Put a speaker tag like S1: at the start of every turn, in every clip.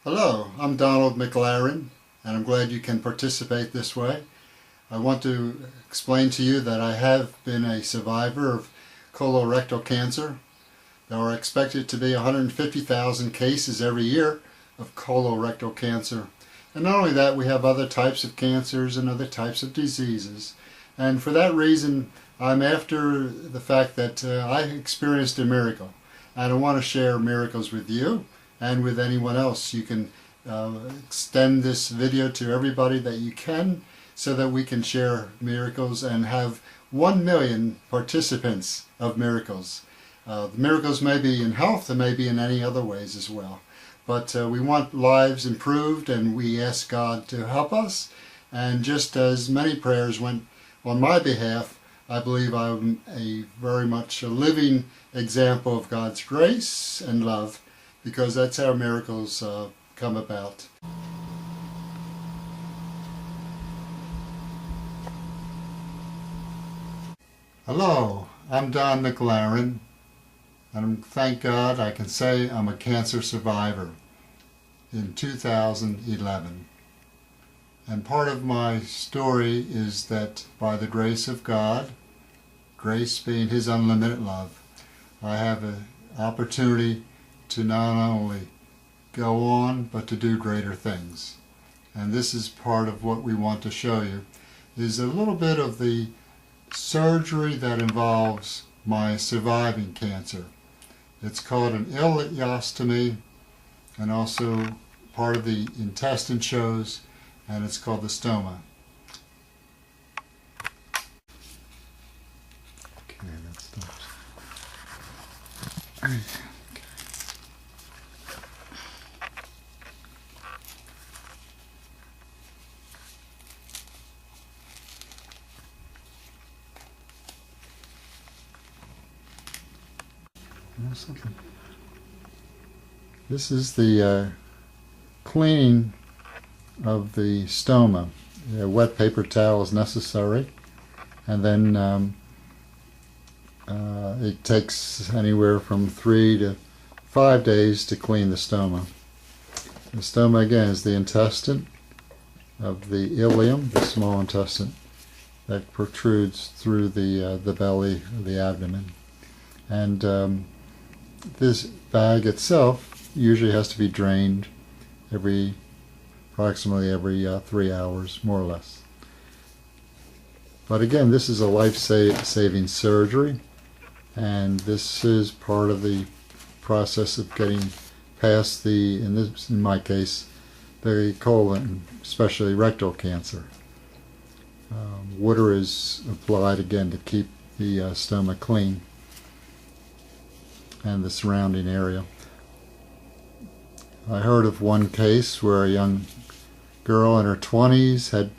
S1: Hello, I'm Donald MacLaren, and I'm glad you can participate this way. I want to explain to you that I have been a survivor of colorectal cancer. There are expected to be 150,000 cases every year of colorectal cancer. And not only that, we have other types of cancers and other types of diseases. And for that reason, I'm after the fact that I experienced a miracle. And I want to share miracles with you and with anyone else. You can extend this video to everybody that you can so that we can share miracles and have 1 million participants of miracles. The miracles may be in health and may be in any other ways as well. But we want lives improved, and we ask God to help us. And just as many prayers went on my behalf, I believe I'm very much a living example of God's grace and love, because that's how miracles come about. Hello, I'm Don MacLaren, and thank God I can say I'm a cancer survivor in 2011. And part of my story is that by the grace of God, grace being His unlimited love, I have an opportunity to not only go on, but to do greater things. And this is part of what we want to show you, is a little bit of the surgery that involves my surviving cancer. It's called an ileostomy, and also part of the intestine shows, and it's called the stoma. Okay, that stops. This is the cleaning of the stoma. A wet paper towel is necessary, and then it takes anywhere from 3 to 5 days to clean the stoma. The stoma, again, is the intestine of the ileum, the small intestine that protrudes through the belly or the abdomen. And this bag itself usually has to be drained approximately every 3 hours, more or less. But again, this is a life-saving surgery, and this is part of the process of getting past in my case, the colon, especially rectal cancer. Water is applied again to keep the stoma clean and the surrounding area. I heard of one case where a young girl in her 20s had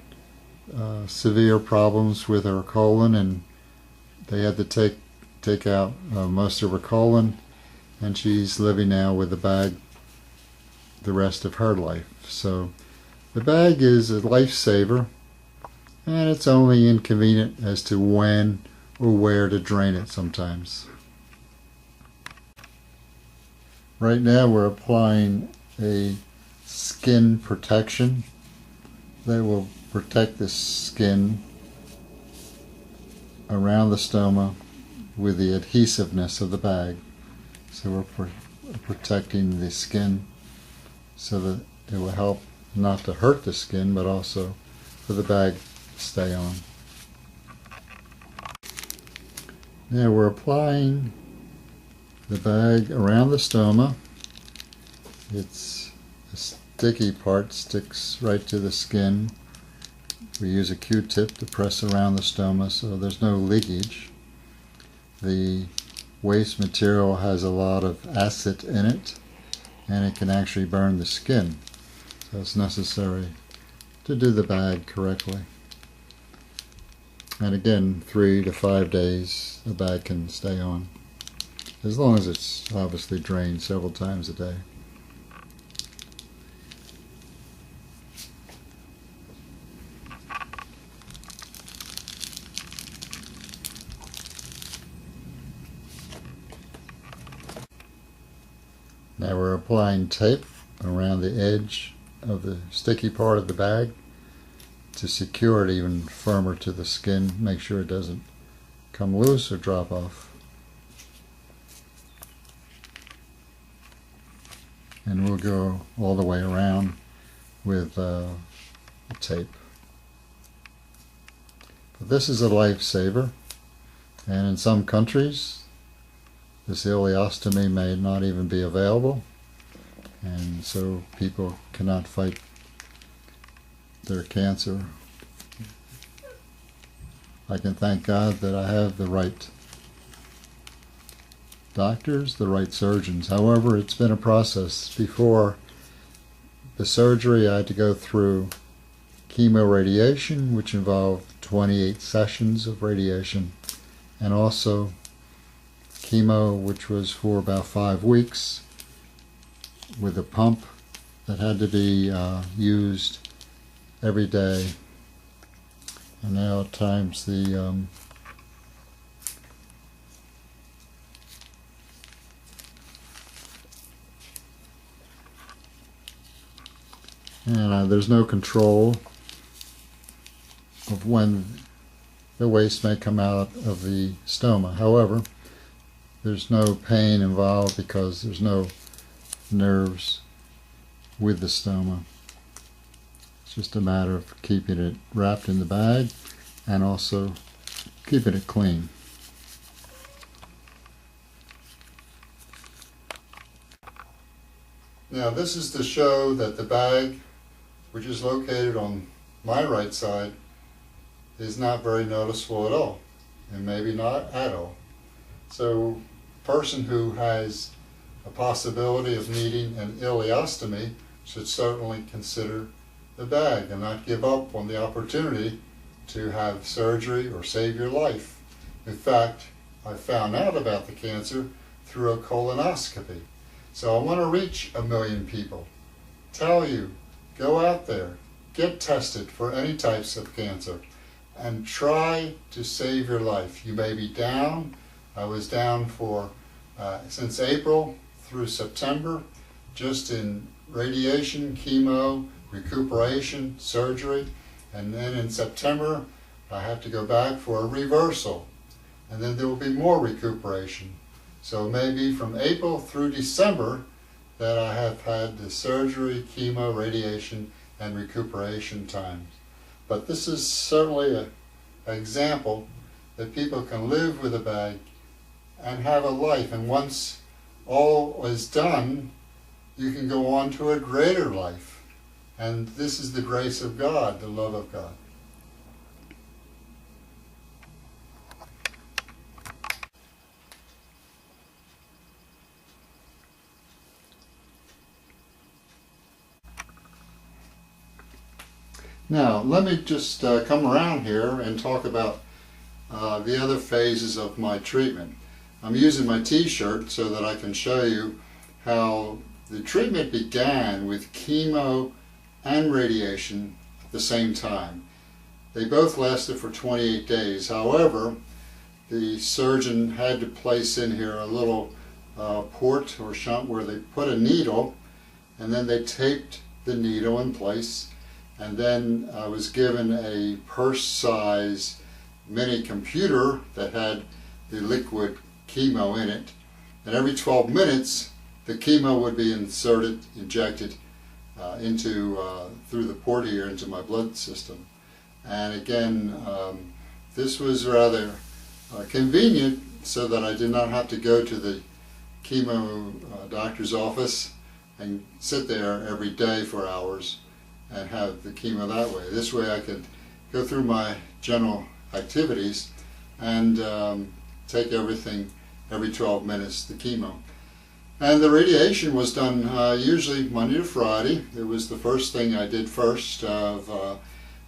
S1: severe problems with her colon, and they had to take out most of her colon, and she's living now with the bag the rest of her life. So the bag is a lifesaver, and it's only inconvenient as to when or where to drain it sometimes. Right now we're applying a skin protection that will protect the skin around the stoma with the adhesiveness of the bag. So we're protecting the skin so that it will help not to hurt the skin, but also for the bag to stay on. Now we're applying the bag around the stoma. It's the sticky part sticks right to the skin. We use a Q-tip to press around the stoma so there's no leakage. The waste material has a lot of acid in it, and it can actually burn the skin. So it's necessary to do the bag correctly. And again, 3 to 5 days the bag can stay on, as long as it's obviously drained several times a day. Now we're applying tape around the edge of the sticky part of the bag to secure it even firmer to the skin, make sure it doesn't come loose or drop off. And we'll go all the way around with tape. But this is a lifesaver, and in some countries this ileostomy may not even be available, and so people cannot fight their cancer. I can thank God that I have the right doctors, the right surgeons. However, it's been a process. Before the surgery, I had to go through chemoradiation, which involved 28 sessions of radiation, and also chemo, which was for about 5 weeks, with a pump that had to be used every day. And now at times the there's no control of when the waste may come out of the stoma. However, there's no pain involved because there's no nerves with the stoma. It's just a matter of keeping it wrapped in the bag and also keeping it clean. Now this is to show that the bag, which is located on my right side, is not very noticeable at all, and maybe not at all. So a person who has a possibility of needing an ileostomy should certainly consider the bag and not give up on the opportunity to have surgery or save your life. In fact, I found out about the cancer through a colonoscopy. So I want to reach 1 million people. Tell you, go out there, get tested for any types of cancer, and try to save your life. You may be down. I was down for since April through September, just in radiation, chemo, recuperation, surgery, and then in September I have to go back for a reversal, and then there will be more recuperation. So maybe from April through December that I have had the surgery, chemo, radiation, and recuperation times. But this is certainly an example that people can live with a bag and have a life, and once all is done, you can go on to a greater life. And this is the grace of God, the love of God. Now, let me just come around here and talk about the other phases of my treatment. I'm using my t-shirt so that I can show you how the treatment began with chemo and radiation at the same time. They both lasted for 28 days. However, the surgeon had to place in here a little port or shunt where they put a needle, and then they taped the needle in place. And then I was given a purse-size mini computer that had the liquid chemo in it. And every 12 minutes, the chemo would be injected through the port here into my blood system. And again, this was rather convenient so that I did not have to go to the chemo doctor's office and sit there every day for hours and have the chemo that way. This way I could go through my general activities and take everything every 12 minutes, the chemo. And the radiation was done usually Monday to Friday. It was the first thing I did first of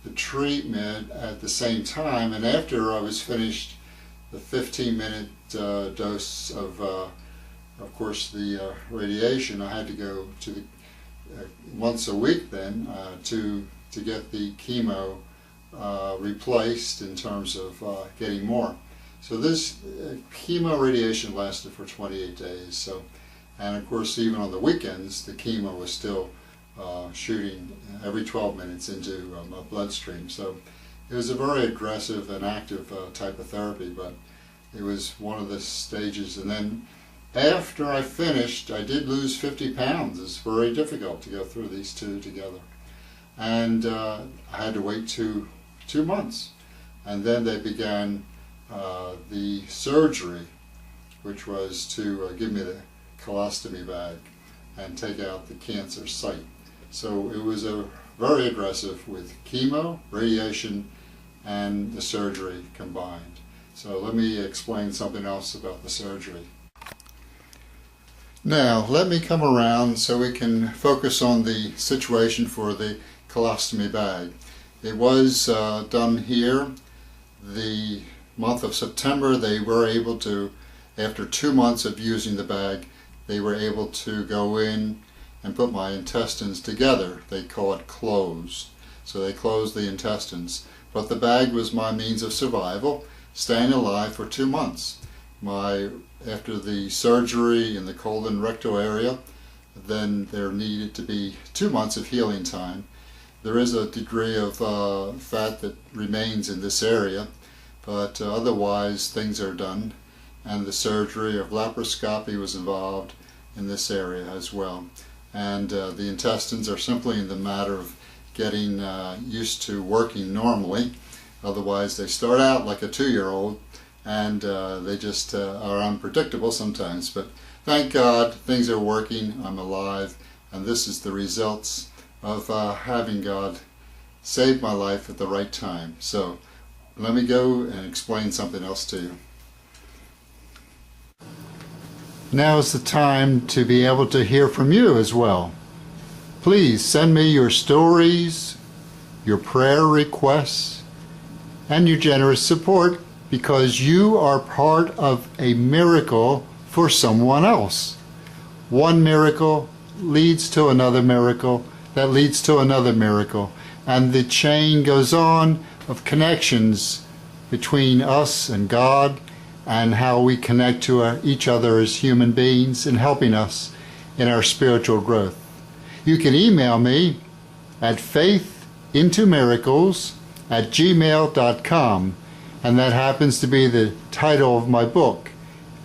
S1: the treatment at the same time, and after I was finished the 15-minute dose of course, the radiation, I had to go to the once a week then to get the chemo replaced in terms of getting more. So this chemo radiation lasted for 28 days. So And of course, even on the weekends, the chemo was still shooting every 12 minutes into my bloodstream. So it was a very aggressive and active type of therapy, but it was one of the stages. And then after I finished, I did lose 50 pounds. It's very difficult to go through these two together. And I had to wait two months. And then they began the surgery, which was to give me the colostomy bag and take out the cancer site. So it was very aggressive with chemo, radiation, and the surgery combined. So let me explain something else about the surgery. Now let me come around so we can focus on the situation for the colostomy bag. It was done here. The month of September they were able to, after 2 months of using the bag, they were able to go in and put my intestines together. They call it close. So they closed the intestines. But the bag was my means of survival, staying alive for 2 months. After the surgery in the colon rectal area, then there needed to be 2 months of healing time. There is a degree of fat that remains in this area, but otherwise things are done. And the surgery of laparoscopy was involved in this area as well. And the intestines are simply in the matter of getting used to working normally. Otherwise they start out like a 2-year-old and they just are unpredictable sometimes. But thank God things are working, I'm alive, and this is the results of having God save my life at the right time. So let me go and explain something else to you. Now is the time to be able to hear from you as well. Please send me your stories, your prayer requests, and your generous support, because you are part of a miracle for someone else. One miracle leads to another miracle, that leads to another miracle, and the chain goes on of connections between us and God, and how we connect to each other as human beings and helping us in our spiritual growth. You can email me at faithintomiracles@gmail.com, and that happens to be the title of my book,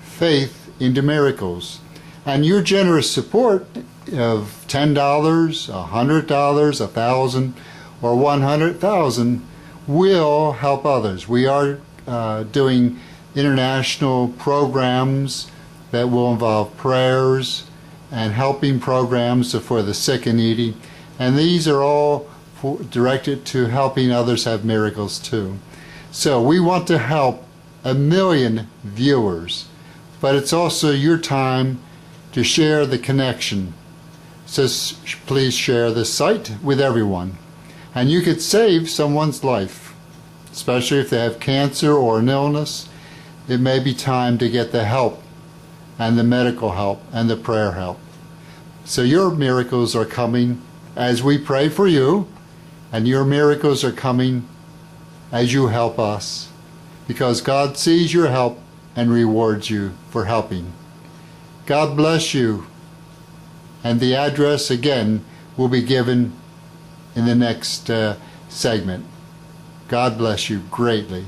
S1: Faith into Miracles. And your generous support of $10, $100, $1,000, or $100,000 will help others. We are doing international programs that will involve prayers and helping programs for the sick and needy, and these are all directed to helping others have miracles too. So we want to help 1 million viewers, but it's also your time to share the connection. So please share this site with everyone, and you could save someone's life, especially if they have cancer or an illness. It may be time to get the help and the medical help and the prayer help. So your miracles are coming as we pray for you, and your miracles are coming as you help us, because God sees your help and rewards you for helping. God bless you, and the address again will be given in the next segment. God bless you greatly.